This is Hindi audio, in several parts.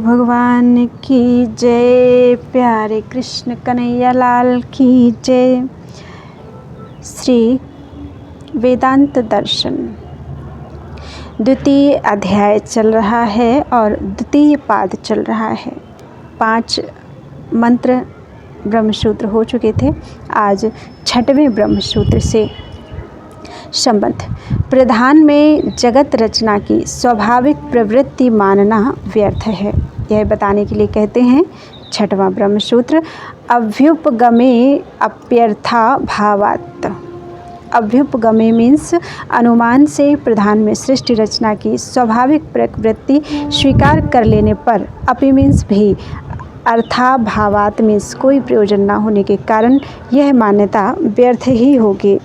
भगवान की जय। प्यारे कृष्ण कन्हैया लाल की जय। श्री वेदांत दर्शन द्वितीय अध्याय चल रहा है और द्वितीय पाद चल रहा है। 5 मंत्र ब्रह्मसूत्र हो चुके थे। आज 6वें ब्रह्मसूत्र से संबंध। प्रधान में जगत रचना की स्वाभाविक प्रवृत्ति मानना व्यर्थ है, यह बताने के लिए कहते हैं 6वां ब्रह्मसूत्र। अभ्युपगमे अप्यर्था भावात्। अभ्युपगमे मीन्स अनुमान से प्रधान में सृष्टि रचना की स्वाभाविक प्रवृत्ति स्वीकार कर लेने पर, अपि मीन्स भी, अर्थाभावात मीन्स कोई प्रयोजन न होने के कारण यह मान्यता व्यर्थ ही होगी।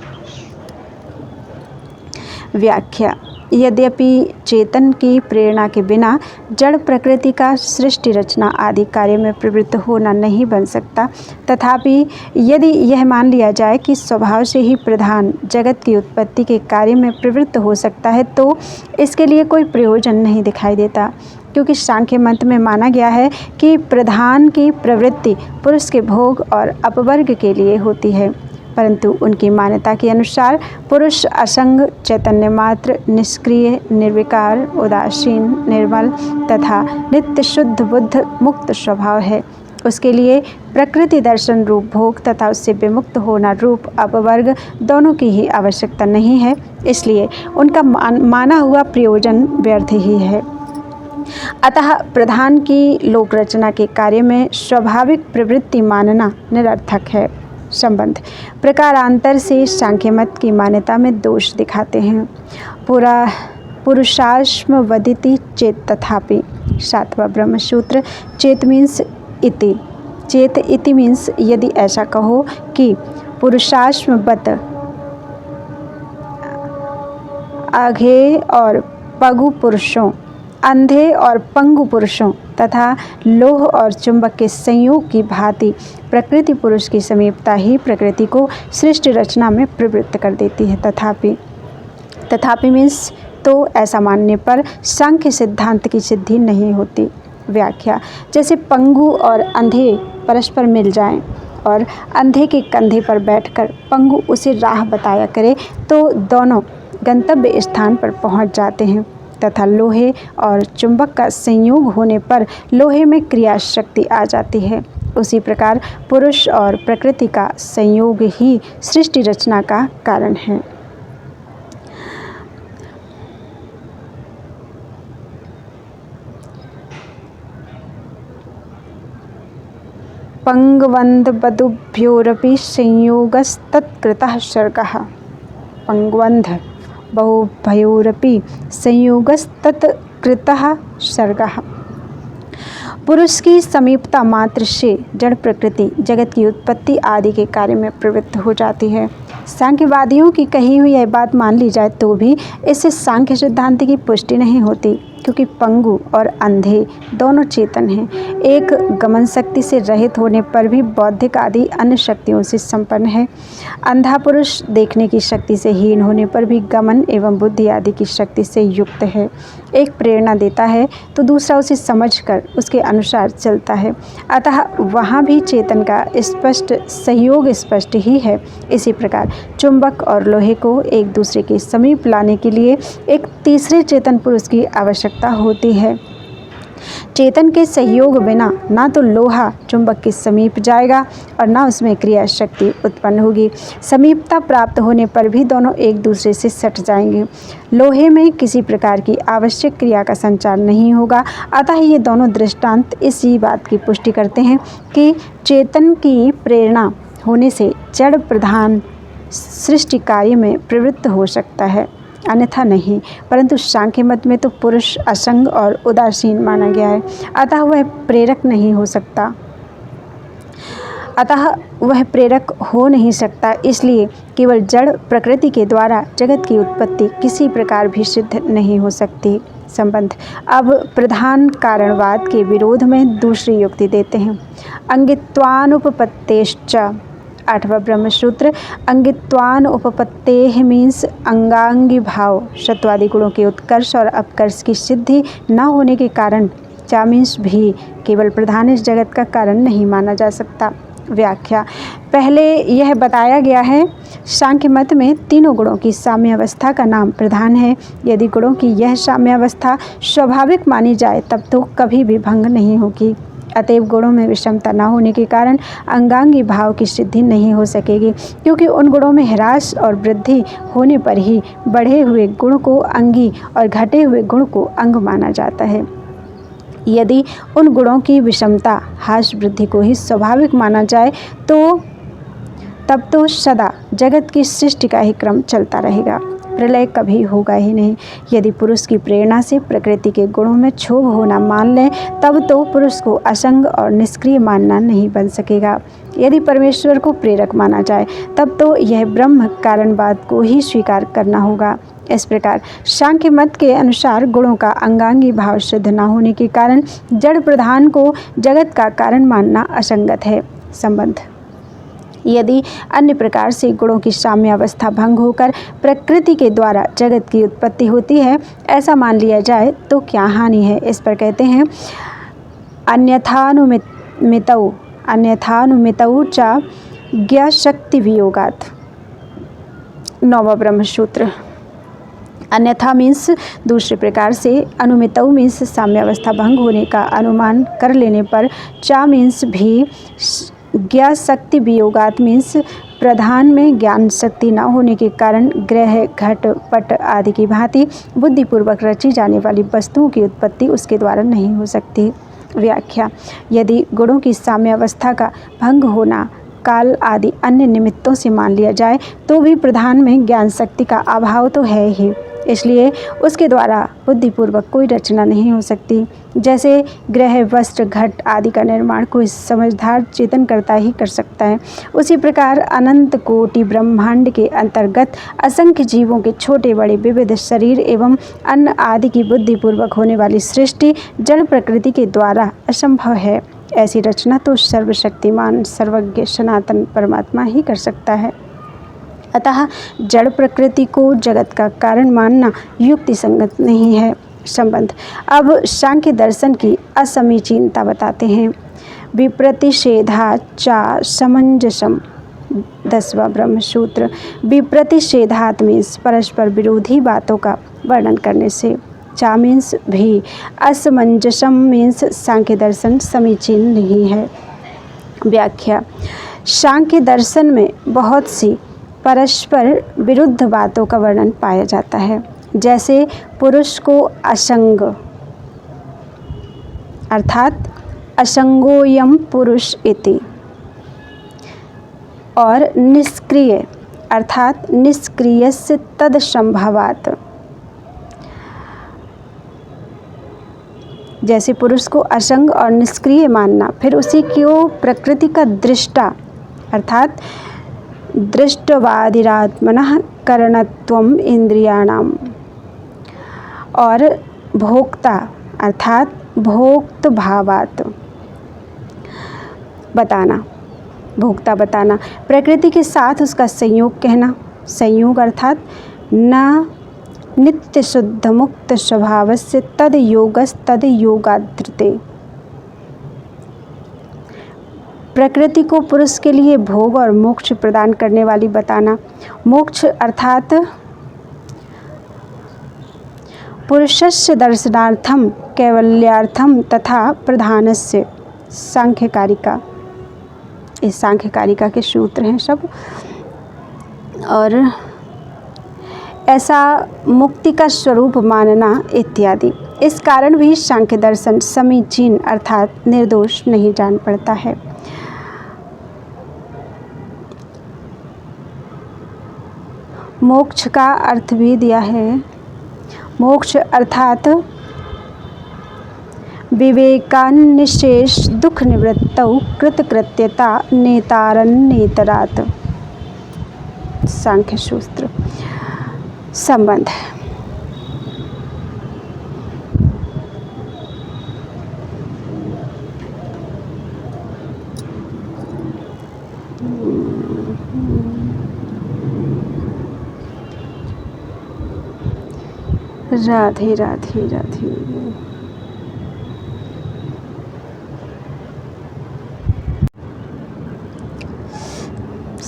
व्याख्या। यद्यपि चेतन की प्रेरणा के बिना जड़ प्रकृति का सृष्टि रचना आदि कार्य में प्रवृत्त होना नहीं बन सकता, तथापि यदि यह मान लिया जाए कि स्वभाव से ही प्रधान जगत की उत्पत्ति के कार्य में प्रवृत्त हो सकता है, तो इसके लिए कोई प्रयोजन नहीं दिखाई देता, क्योंकि सांख्य मत में माना गया है कि प्रधान की प्रवृत्ति पुरुष के भोग और अपवर्ग के लिए होती है, परंतु उनकी मान्यता के अनुसार पुरुष असंग, चैतन्य मात्र, निष्क्रिय, निर्विकार, उदासीन, निर्मल तथा नित्य शुद्ध बुद्ध मुक्त स्वभाव है। उसके लिए प्रकृति दर्शन रूप भोग तथा उससे विमुक्त होना रूप अपवर्ग दोनों की ही आवश्यकता नहीं है, इसलिए उनका माना हुआ प्रयोजन व्यर्थ ही है। अतः प्रधान की लोक रचना के कार्य में स्वाभाविक प्रवृत्ति मानना निरर्थक है। संबंध। प्रकारांतर से सांख्य मत की मान्यता में दोष दिखाते हैं। पुरुषाश्म वदिति चेत तथापि। 7वां ब्रह्मसूत्र। चेत मीन्स इति। चेत इति मीन्स यदि ऐसा कहो कि पुरुषाश्मवत आघे और पगु पुरुषों, अंधे और पंगु पुरुषों तथा लोह और चुंबक के संयोग की भांति प्रकृति पुरुष की समीपता ही प्रकृति को सृष्टि रचना में प्रवृत्त कर देती है। तथापि मीन्स तो ऐसा मानने पर सांख्य सिद्धांत की सिद्धि नहीं होती। व्याख्या। जैसे पंगु और अंधे परस्पर मिल जाएं और अंधे के कंधे पर बैठकर पंगु उसे राह बताया करे, तो दोनों गंतव्य स्थान पर पहुंच जाते हैं, तथा लोहे और चुंबक का संयोग होने पर लोहे में क्रिया शक्ति आ जाती है। उसी प्रकार पुरुष और प्रकृति का संयोग ही सृष्टि रचना का कारण है। पंगवंद बधुभ्योरपि संयोगस्तत्कृतः सर्गः। पंगवंध बहुभयोरपि संयोगस्तत्कृतः सर्गः। पुरुष की समीपता मात्र से जड़ प्रकृति जगत की उत्पत्ति आदि के कार्य में प्रवृत्त हो जाती है। सांख्यवादियों की कही हुई यह बात मान ली जाए तो भी इससे सांख्य सिद्धांत की पुष्टि नहीं होती, क्योंकि पंगु और अंधे दोनों चेतन हैं। एक गमन शक्ति से रहित होने पर भी बौद्धिक आदि अन्य शक्तियों से संपन्न है। अंधा पुरुष देखने की शक्ति से हीन होने पर भी गमन एवं बुद्धि आदि की शक्ति से युक्त है। एक प्रेरणा देता है तो दूसरा उसे समझकर उसके अनुसार चलता है, अतः वहाँ भी चेतन का स्पष्ट सहयोग स्पष्ट ही है। इसी प्रकार चुंबक और लोहे को एक दूसरे के समीप लाने के लिए एक तीसरे चेतन पुरुष की आवश्यकता होती है। चेतन के सहयोग बिना ना तो लोहा चुंबक के समीप जाएगा और ना उसमें क्रिया शक्ति उत्पन्न होगी। समीपता प्राप्त होने पर भी दोनों एक दूसरे से सट जाएंगे। लोहे में किसी प्रकार की आवश्यक क्रिया का संचार नहीं होगा। अतः ये दोनों दृष्टांत इसी बात की पुष्टि करते हैं कि चेतन की प्रेरणा होने से जड़ प्रधान सृष्टि कार्य में प्रवृत्त हो सकता है, अन्यथा नहीं। परंतु सांख्य मत में तो पुरुष असंग और उदासीन माना गया है, अतः वह प्रेरक हो नहीं सकता। इसलिए केवल जड़ प्रकृति के द्वारा जगत की उत्पत्ति किसी प्रकार भी सिद्ध नहीं हो सकती। संबंध। अब प्रधान कारणवाद के विरोध में दूसरी युक्ति देते हैं। अंगित्वानुपपत्तेश्च। 8वां ब्रह्मसूत्र। अंगित्वान उपपत्तेः मीन्स अंगांगी भाव, सत्वादि गुणों के उत्कर्ष और अपकर्ष की सिद्धि न होने के कारण चा मीन्स भी केवल प्रधान इस जगत का कारण नहीं माना जा सकता। व्याख्या। पहले यह बताया गया है, सांख्य मत में तीनों गुणों की साम्यावस्था का नाम प्रधान है। यदि गुणों की यह साम्यावस्था स्वाभाविक मानी जाए तब तो कभी भी भंग नहीं होगी। अतएव गुणों में विषमता न होने के कारण अंगांगी भाव की सिद्धि नहीं हो सकेगी, क्योंकि उन गुणों में ह्रास और वृद्धि होने पर ही बढ़े हुए गुण को अंगी और घटे हुए गुण को अंग माना जाता है। यदि उन गुणों की विषमता ह्रास वृद्धि को ही स्वाभाविक माना जाए तो तब तो सदा जगत की सृष्टि का ही क्रम चलता रहेगा, प्रलय कभी होगा ही नहीं। यदि पुरुष की प्रेरणा से प्रकृति के गुणों में क्षोभ होना मान लें तब तो पुरुष को असंग और निष्क्रिय मानना नहीं बन सकेगा। यदि परमेश्वर को प्रेरक माना जाए तब तो यह ब्रह्म कारणवाद को ही स्वीकार करना होगा। इस प्रकार सांख्य मत के अनुसार गुणों का अंगांगी भाव सिद्ध न होने के कारण जड़ प्रधान को जगत का कारण मानना असंगत है। संबंध। यदि अन्य प्रकार से गुणों की साम्यावस्था भंग होकर प्रकृति के द्वारा जगत की उत्पत्ति होती है, ऐसा मान लिया जाए तो क्या हानि है। इस पर कहते हैं, अन्यथानुमितौ च ज्ञशक्ति वियोगात्। 9वां ब्रह्मसूत्र। अन्यथा मीन्स दूसरे प्रकार से, अनुमितौ मीन्स साम्यावस्था भंग होने का अनुमान कर लेने पर, चा मीन्स भी, ज्ञाशक्ति वियोगात मीन्स प्रधान में ज्ञान शक्ति न होने के कारण ग्रह घट पट आदि की भांति बुद्धिपूर्वक रची जाने वाली वस्तुओं की उत्पत्ति उसके द्वारा नहीं हो सकती। व्याख्या। यदि गुणों की साम्यावस्था का भंग होना काल आदि अन्य निमित्तों से मान लिया जाए तो भी प्रधान में ज्ञान शक्ति का अभाव तो है ही, इसलिए उसके द्वारा बुद्धिपूर्वक कोई रचना नहीं हो सकती। जैसे ग्रह वस्त्र घट आदि का निर्माण कोई समझदार चेतन करता ही कर सकता है, उसी प्रकार अनंत कोटि ब्रह्मांड के अंतर्गत असंख्य जीवों के छोटे बड़े विविध शरीर एवं अन्न आदि की बुद्धिपूर्वक होने वाली सृष्टि जड़ प्रकृति के द्वारा असंभव है। ऐसी रचना तो सर्वशक्तिमान सर्वज्ञ सनातन परमात्मा ही कर सकता है। अतः जड़ प्रकृति को जगत का कारण मानना युक्ति संगत नहीं है। संबंध। अब सांख्य दर्शन की असमीचीनता बताते हैं। विप्रतिषेधा चा समंजसम। 10वां ब्रह्मसूत्र। विप्रतिषेधात् मीन्स परस्पर विरोधी बातों का वर्णन करने से, चा मीन्स भी, असमंजसम मीन्स सांख्य दर्शन समीचीन नहीं है। व्याख्या। सांख्य दर्शन में बहुत सी परस्पर विरुद्ध बातों का वर्णन पाया जाता है, जैसे पुरुष को असंग अर्थात असंगोयम पुरुष इति, और निष्क्रिय अर्थात निष्क्रियस्य तदसंभवात्। जैसे पुरुष को असंग और निष्क्रिय मानना, फिर उसी को प्रकृति का दृष्टा अर्थात दृष्टवादिरात्मनः करणत्वम इंद्रियाणाम, और भोक्ता अर्थात भोक्त भावात् बताना, भोक्ता बताना, प्रकृति के साथ उसका संयोग कहना, संयोग अर्थात न नित्य शुद्ध मुक्त स्वभावस्य तद योगस तद योगाधृते। प्रकृति को पुरुष के लिए भोग और मोक्ष प्रदान करने वाली बताना, मोक्ष अर्थात पुरुषस्य दर्शनार्थम कैवल्यार्थम तथा प्रधानस्य। सांख्यकारिका, इस सांख्यकारिका के सूत्र हैं सब। और ऐसा मुक्ति का स्वरूप मानना इत्यादि। इस कारण भी सांख्य दर्शन समीचीन अर्थात निर्दोष नहीं जान पड़ता है। मोक्ष का अर्थ भी दिया है। मोक्ष अर्थात विवेकान्निशेष दुख निवृत्तौ कृतकृत्यता नेतारन्नेतरात्। सांख्य सूत्र। संबंध। राधे राधे राधे।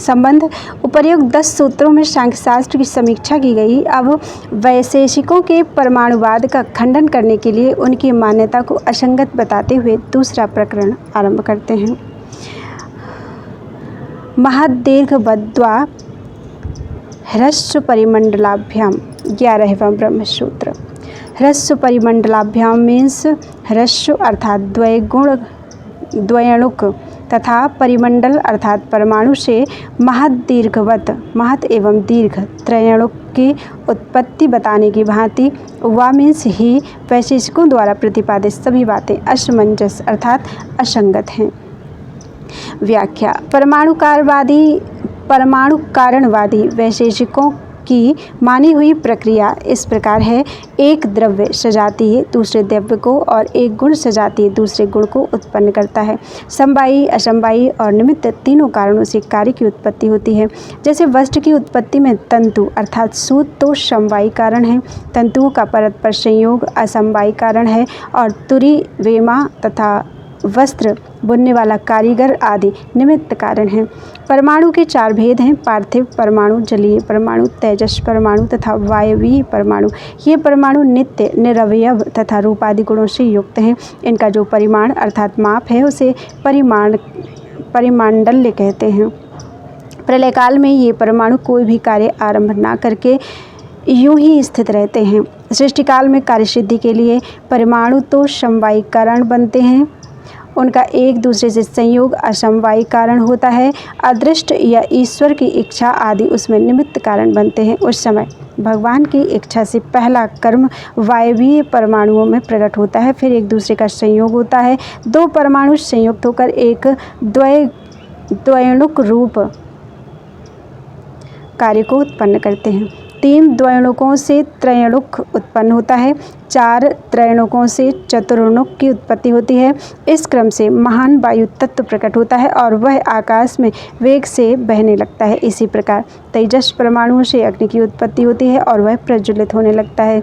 संबंध उपर्युक्त 10 सूत्रों में सांख्य शास्त्र की समीक्षा की गई। अब वैशेषिकों के परमाणुवाद का खंडन करने के लिए उनकी मान्यता को असंगत बताते हुए दूसरा प्रकरण आरंभ करते हैं। महद्दीर्घवद्वा ह्रस्व परिमंडलाभ्याम 11वां ब्रह्मसूत्र। ह्रस्व परिमंडलाभ्याम मीन्स ह्रस्व अर्थात द्वयणुक तथा परिमंडल अर्थात परमाणु से महद्दीर्घवत महत एवं दीर्घ त्रयणुक की उत्पत्ति बताने की भांति वा मीन्स ही वैशेषिकों द्वारा प्रतिपादित सभी बातें असमंजस अर्थात असंगत हैं। व्याख्या। परमाणु कारणवादी वैशेषिकों की मानी हुई प्रक्रिया इस प्रकार है। एक द्रव्य सजातीय दूसरे द्रव्य को और एक गुण सजातीय दूसरे गुण को उत्पन्न करता है। समवायी, असमवायी और निमित्त तीनों कारणों से कार्य की उत्पत्ति होती है। जैसे वस्त्र की उत्पत्ति में तंतु अर्थात सूत तो समवायी कारण है, तंतुओं का परस्पर संयोग असमवायी कारण है और तुरी, वेमा तथा वस्त्र बुनने वाला कारीगर आदि निमित्त कारण हैं। परमाणु के 4 भेद हैं: पार्थिव परमाणु, जलीय परमाणु, तेजस परमाणु तथा वायवीय परमाणु। ये परमाणु नित्य, निरवयव तथा रूपादि गुणों से युक्त हैं। इनका जो परिमाण अर्थात माप है उसे परिमांडल्य कहते हैं। प्रलय काल में ये परमाणु कोई भी कार्य आरंभ न करके यूं ही स्थित रहते हैं। सृष्टि काल में कार्य सिद्धि के लिए परमाणु तो समवायी कारण बनते हैं, उनका एक दूसरे से संयोग असमवायी कारण होता है। अदृष्ट या ईश्वर की इच्छा आदि उसमें निमित्त कारण बनते हैं। उस समय भगवान की इच्छा से पहला कर्म वायवीय परमाणुओं में प्रकट होता है, फिर एक दूसरे का संयोग होता है। 2 परमाणु संयुक्त होकर एक द्वयणुक रूप कार्य को उत्पन्न करते हैं। 3 द्वयणुकों से त्रयणुक उत्पन्न होता है। 4 त्रयणुकों से चतुर्णुक की उत्पत्ति होती है। इस क्रम से महान वायु तत्व प्रकट होता है और वह आकाश में वेग से बहने लगता है। इसी प्रकार तेजस परमाणुओं से अग्नि की उत्पत्ति होती है और वह प्रज्वलित होने लगता है।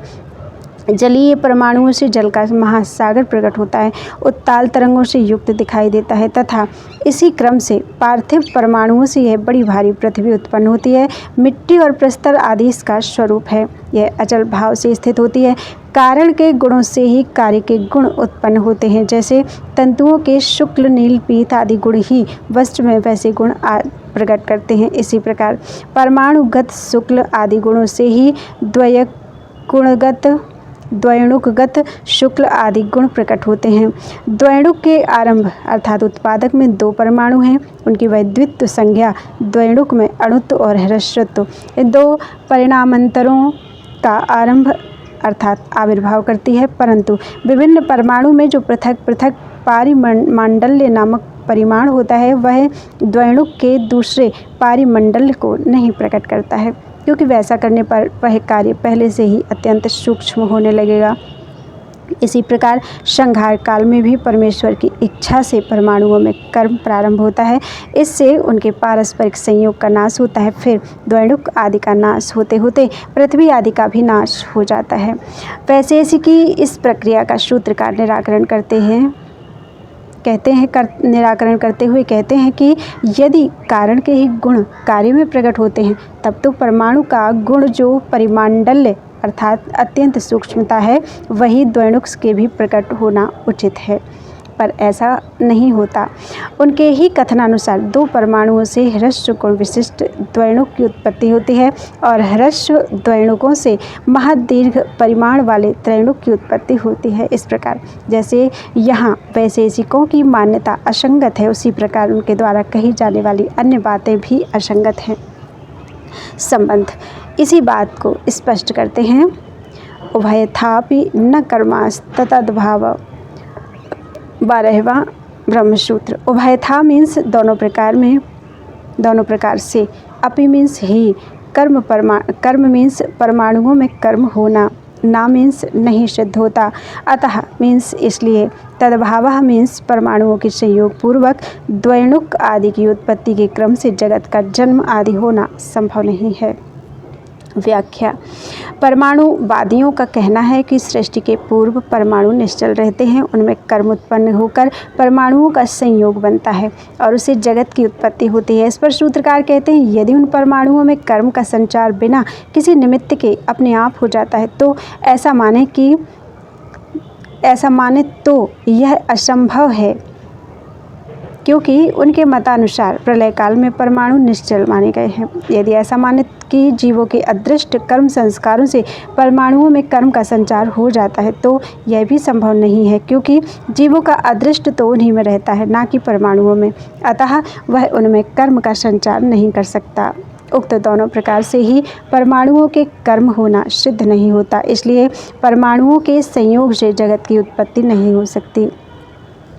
जलीय परमाणुओं से जल का महासागर प्रकट होता है, उत्ताल तरंगों से युक्त दिखाई देता है तथा इसी क्रम से पार्थिव परमाणुओं से यह बड़ी भारी पृथ्वी उत्पन्न होती है। मिट्टी और प्रस्तर आदि इसका स्वरूप है। यह अचल भाव से स्थित होती है। कारण के गुणों से ही कार्य के गुण उत्पन्न होते हैं। जैसे तंतुओं के शुक्ल, नील, पीत आदि गुण ही वस्त्र में वैसे गुण प्रकट करते हैं। इसी प्रकार परमाणुगत शुक्ल आदि गुणों से ही द्वयणुकगत शुक्ल आदि गुण प्रकट होते हैं। द्वयणुक के आरंभ अर्थात उत्पादक में 2 परमाणु हैं। उनकी वह द्वित्व संज्ञा द्वयणुक में अणुत्व और ह्रस्वत्व इन 2 परिणामांतरों का आरंभ अर्थात आविर्भाव करती है, परंतु विभिन्न परमाणु में जो पृथक पृथक पारिमंडल्य नामक परिमाण होता है वह द्वयणुक के दूसरे पारिमंडल को नहीं प्रकट करता है, क्योंकि वैसा करने पर वह कार्य पहले से ही अत्यंत सूक्ष्म होने लगेगा। इसी प्रकार संहार काल में भी परमेश्वर की इच्छा से परमाणुओं में कर्म प्रारंभ होता है। इससे उनके पारस्परिक संयोग का नाश होता है। फिर द्वयणुक आदि का नाश होते होते पृथ्वी आदि का भी नाश हो जाता है। वैशेषिकी इस प्रक्रिया का सूत्रकार निराकरण करते हुए कहते हैं कि यदि कारण के ही गुण कार्य में प्रकट होते हैं तब तो परमाणु का गुण जो परिमांडल्य अर्थात अत्यंत सूक्ष्मता है वही द्वयणुक के भी प्रकट होना उचित है, पर ऐसा नहीं होता। उनके ही कथनानुसार 2 परमाणुओं से ह्रस्व गुण विशिष्ट द्वयणुक की उत्पत्ति होती है और ह्रस्व द्वयणुकों से महदीर्घ परिमाण वाले त्रयणुक की उत्पत्ति होती है। इस प्रकार जैसे यहाँ वैशेषिकों की मान्यता असंगत है, उसी प्रकार उनके द्वारा कही जाने वाली अन्य बातें भी असंगत हैं। संबंध इसी बात को स्पष्ट करते हैं। उभयथापि न कर्मास्ततद्भाव 12वां ब्रह्मसूत्र। उभयथा मीन्स दोनों प्रकार से, अपि मीन्स ही, कर्म मीन्स परमाणुओं में कर्म होना, ना मीन्स नहीं सिद्ध होता, अतः मीन्स इसलिए, तद्भावः मीन्स परमाणुओं के संयोग पूर्वक द्वयणुक आदि की उत्पत्ति के क्रम से जगत का जन्म आदि होना संभव नहीं है। व्याख्या। परमाणुवादियों का कहना है कि सृष्टि के पूर्व परमाणु निश्चल रहते हैं, उनमें कर्म उत्पन्न होकर परमाणुओं का संयोग बनता है और उससे जगत की उत्पत्ति होती है। इस पर सूत्रकार कहते हैं, यदि उन परमाणुओं में कर्म का संचार बिना किसी निमित्त के अपने आप हो जाता है तो ऐसा माने तो यह असंभव है, क्योंकि उनके मतानुसार प्रलय काल में परमाणु निश्चल माने गए हैं। यदि ऐसा माने कि जीवों के अदृष्ट कर्म संस्कारों से परमाणुओं में कर्म का संचार हो जाता है तो यह भी संभव नहीं है, क्योंकि जीवों का अदृष्ट तो उन्हीं में रहता है, ना कि परमाणुओं में। अतः वह उनमें कर्म का संचार नहीं कर सकता। उक्त दोनों प्रकार से ही परमाणुओं के कर्म होना सिद्ध नहीं होता, इसलिए परमाणुओं के संयोग से जगत की उत्पत्ति नहीं हो सकती।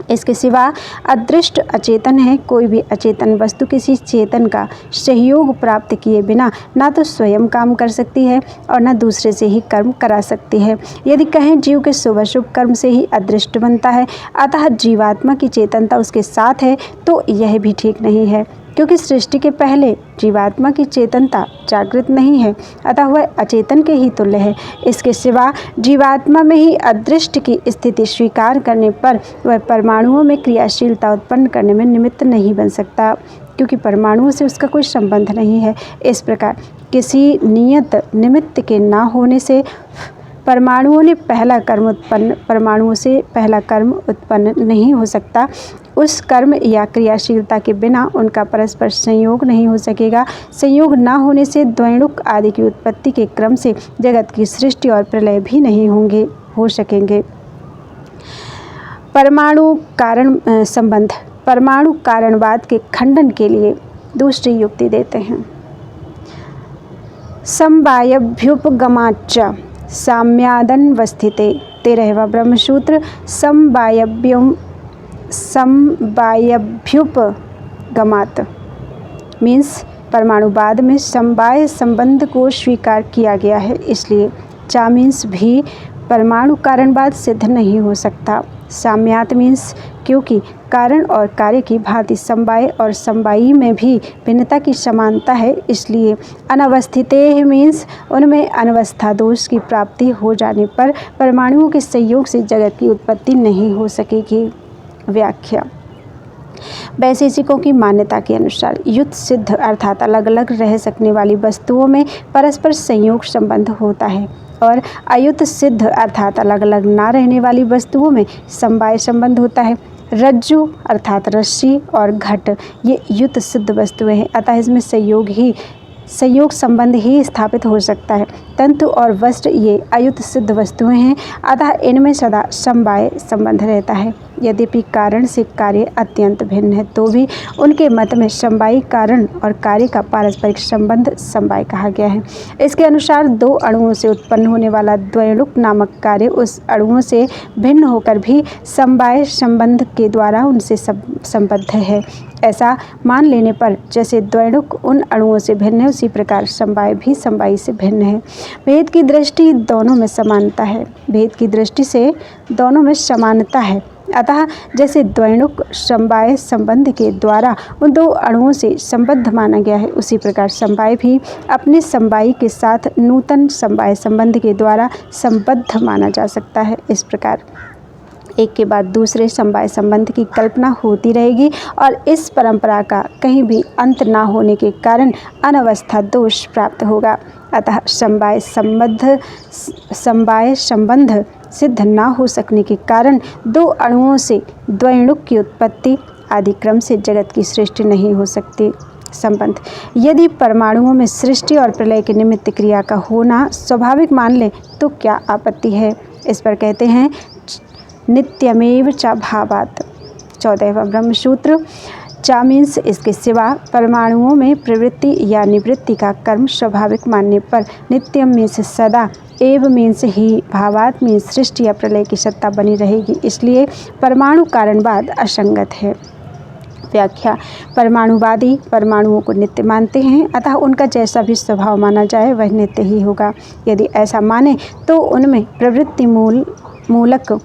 इसके सिवा अदृष्ट अचेतन है। कोई भी अचेतन वस्तु किसी चेतन का सहयोग प्राप्त किए बिना ना तो स्वयं काम कर सकती है और न दूसरे से ही कर्म करा सकती है। यदि कहें जीव के शुभ अशुभ कर्म से ही अदृष्ट बनता है, अतः जीवात्मा की चेतनता उसके साथ है, तो यह भी ठीक नहीं है, क्योंकि सृष्टि के पहले जीवात्मा की चेतनता जागृत नहीं है, अतः वह अचेतन के ही तुल्य है। इसके सिवा जीवात्मा में ही अदृष्ट की स्थिति स्वीकार करने पर वह परमाणुओं में क्रियाशीलता उत्पन्न करने में निमित्त नहीं बन सकता, क्योंकि परमाणुओं से उसका कोई संबंध नहीं है। इस प्रकार किसी नियत निमित्त के न होने से परमाणुओं से पहला कर्म उत्पन्न नहीं हो सकता। उस कर्म या क्रियाशीलता के बिना उनका परस्पर संयोग नहीं हो सकेगा। संयोग न होने से द्वैणुक आदि की उत्पत्ति के क्रम से जगत की सृष्टि और प्रलय भी नहीं हो सकेंगे। परमाणु कारण संबंध। परमाणु कारणवाद के खंडन के लिए दूसरी युक्ति देते हैं। समवायभ्युपगमाच्च साम्यादन्वस्थिते। 13वां ब्रह्मसूत्र। समवायभ्युपगमात् मीन्स परमाणुवाद में समवाय संबंध को स्वीकार किया गया है, इसलिए चा मीन्स भी परमाणु कारणवाद सिद्ध नहीं हो सकता। साम्यात मीन्स क्योंकि कारण और कार्य की भांति समवाय और समवायी में भी भिन्नता की समानता है, इसलिए अनवस्थिते मीन्स उनमें अनवस्था दोष की प्राप्ति हो जाने पर परमाणुओं के संयोग से जगत की उत्पत्ति नहीं हो सकेगी। व्याख्या। वैशेषिकों की मान्यता के अनुसार युत सिद्ध अर्थात अलग अलग रह सकने वाली वस्तुओं में परस्पर संयोग संबंध होता है और अयुत सिद्ध अर्थात अलग अलग ना रहने वाली वस्तुओं में समवाय संबंध होता है। रज्जु अर्थात रस्सी और घट ये युत सिद्ध वस्तुएं हैं, अतः इसमें संयोग संबंध ही स्थापित हो सकता है। तंतु और वस्त्र ये अयुत सिद्ध वस्तुएं हैं, अतः इनमें सदा समवाय संबंध रहता है। यद्यपि कारण से कार्य अत्यंत भिन्न है, तो भी उनके मत में समवायी कारण और कार्य का पारस्परिक संबंध समवाय कहा गया है। इसके अनुसार दो अणुओं से उत्पन्न होने वाला द्वैणुक नामक कार्य उस अणुओं से भिन्न होकर भी समवाय संबंध के द्वारा उनसे संबद्ध है। ऐसा मान लेने पर जैसे द्वैणुक उन अणुओं से भिन्न है, उसी प्रकार समवाय भी समवायी से भिन्न है। भेद की दृष्टि दोनों में समानता है। भेद की दृष्टि से दोनों में समानता है, अतः जैसे द्वैणुक समवाय संबंध के द्वारा उन दो अणुओं से संबद्ध माना गया है, उसी प्रकार समवाय भी अपने समवायी के साथ नूतन समवाय संबंध के द्वारा संबद्ध माना जा सकता है। इस प्रकार एक के बाद दूसरे समवाय संबंध की कल्पना होती रहेगी और इस परंपरा का कहीं भी अंत ना होने के कारण अनवस्था दोष प्राप्त होगा। अतः समवाय संबंध सिद्ध ना हो सकने के कारण दो अणुओं से द्वैणुक की उत्पत्ति आदि क्रम से जगत की सृष्टि नहीं हो सकती। संबंध। यदि परमाणुओं में सृष्टि और प्रलय के निमित्त क्रिया का होना स्वाभाविक मान लें तो क्या आपत्ति है। इस पर कहते हैं नित्यमेव च भावात्। 14वां ब्रह्मसूत्र। चा मीन्स इसके सिवा परमाणुओं में प्रवृत्ति या निवृत्ति का कर्म स्वाभाविक मानने पर नित्यम मीन्स सदा, एव मीन्स ही, भावात् मीन्स सृष्टि या प्रलय की सत्ता बनी रहेगी, इसलिए परमाणु कारणवाद असंगत है। व्याख्या। परमाणुवादी परमाणुओं को नित्य मानते हैं, अतः उनका जैसा भी स्वभाव माना जाए वह नित्य ही होगा। यदि ऐसा माने तो उनमें प्रवृत्ति मूलक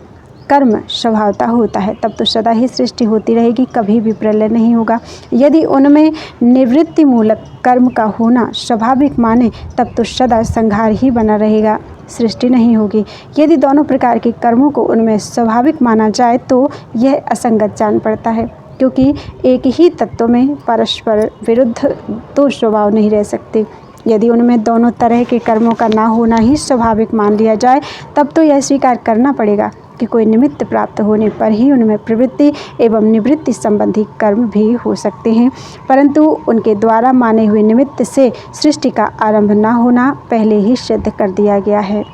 कर्म स्वभावतः होता है तब तो सदा ही सृष्टि होती रहेगी, कभी भी प्रलय नहीं होगा। यदि उनमें निवृत्ति मूलक कर्म का होना स्वाभाविक माने तब तो सदा संहार ही बना रहेगा, सृष्टि नहीं होगी। यदि दोनों प्रकार के कर्मों को उनमें स्वाभाविक माना जाए तो यह असंगत जान पड़ता है, क्योंकि एक ही तत्व में परस्पर विरुद्ध दो स्वभाव नहीं रह सकते। यदि उनमें दोनों तरह के कर्मों का ना होना ही स्वाभाविक मान लिया जाए तब तो यह स्वीकार करना पड़ेगा कि कोई निमित्त प्राप्त होने पर ही उनमें प्रवृत्ति एवं निवृत्ति संबंधी कर्म भी हो सकते हैं, परंतु उनके द्वारा माने हुए निमित्त से सृष्टि का आरंभ न होना पहले ही सिद्ध कर दिया गया है।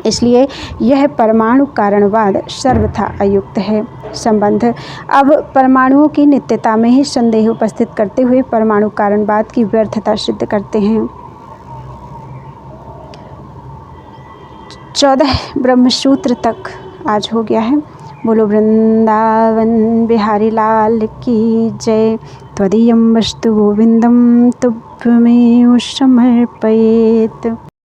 इसलिए यह परमाणु कारणवाद सर्वथा अयुक्त है। संबंध अब परमाणुओं की नित्यता में ही संदेह उपस्थित करते हुए परमाणु कारणवाद की व्यर्थता सिद्ध करते हैं। 14 ब्रह्मसूत्र तक आज हो गया है। बोलो वृंदावन बिहारी लाल की जय। त्वदीयं वस्तु गोविंदम तुभ्यमेव समर्पयेत्।